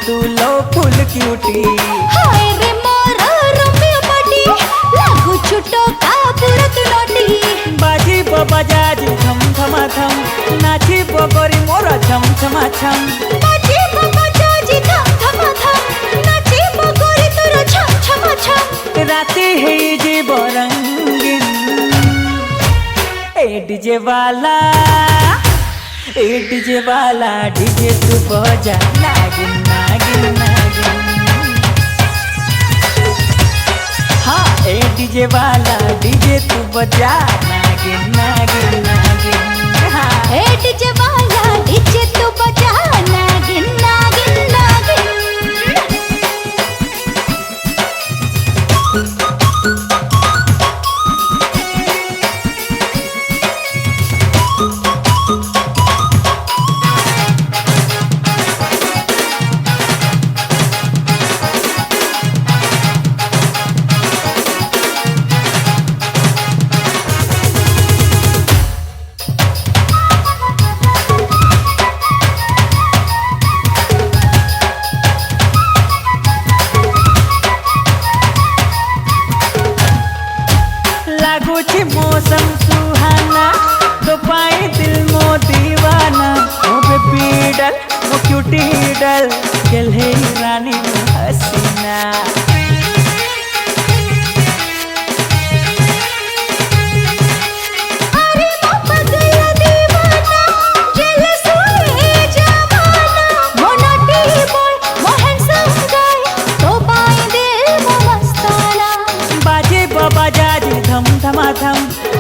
तू लो फुल क्यूटी। हाय रे मोर रोमियो पाटी लागू छुटो का पुरत नोटी। बाजी बजाज थम थमा थम नाची बगरी मोर छम छमा छम। बाजी बजाज थम थमा थम नाची बगरी तोर छम छमा छम। राती है जीव रंगीन ए डीजे वाला डीजे तू बजा नागिन नागिन नागिन। हाँ ए डीजे वाला डीजे तू बजा नागिन नागिन नागिन। हाँ ए डीजे वाला डीजे तू बजा नागिन नागिन नागिन। लागुची मौसम सुहाना तो पाए दिल मो दीवाना। ओ बेबी डल ओ क्यूटी डल गले रानी हसीना। अरे बाबा गया दीवाना जेलस हुए जमाना। मोनाटी बॉय मो हैंडसम गाय तो पाए दिल मो मस्ताना। बाजे बजाज थम थमा थम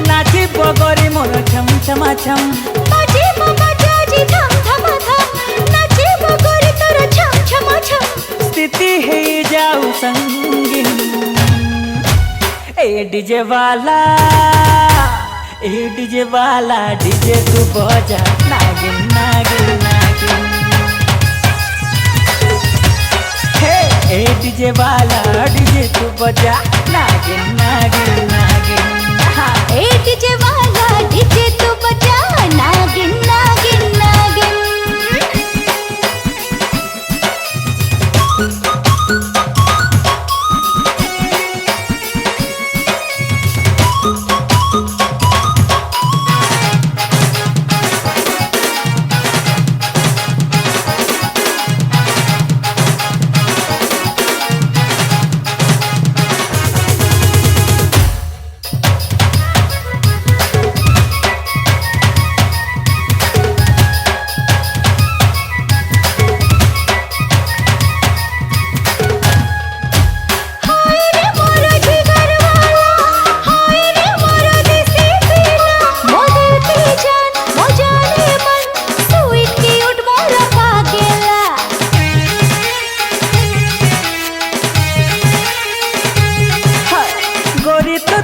नाची बगरी मोर छम छमा छम। बाजी बजाज थम थमा थम नाची बगरी तोर छम छमा छम। स्थिति है जाऊ संगीन ए डीजे वाला डीजे तू बजा नागिन नागिन नागिन। हे ए डीजे वाला डीजे तू बजा नागिन नागिन नागिन। हाँ ए डीजे वाला डीजे तू बजा नागिन नागिन नागिन।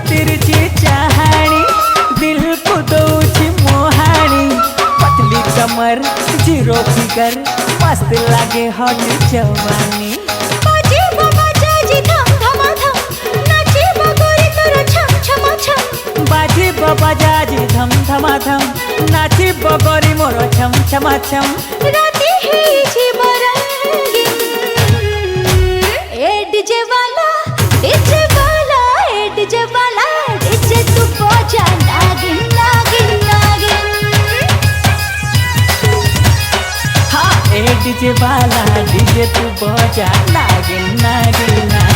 तिरछी चाहानी दिल को दौची मोहानी। पतली कमर जीरो फिगर मस्त लागे हॉट जवानी। बाजी बजाज थम थमा थम नाची बगरी तोर छम छमा छम। बाजी बजाज थम थमा थम नाची बगरी मोर छम छमा छम। राती है जीव रंगीन ए डीजे वाला डीजे वाला ए डीजे वाला डीजे तू बजा नागिन नागिन नागिन। हाँ ए डीजे वाला डीजे तू बजा नागिन नागिन नागिन।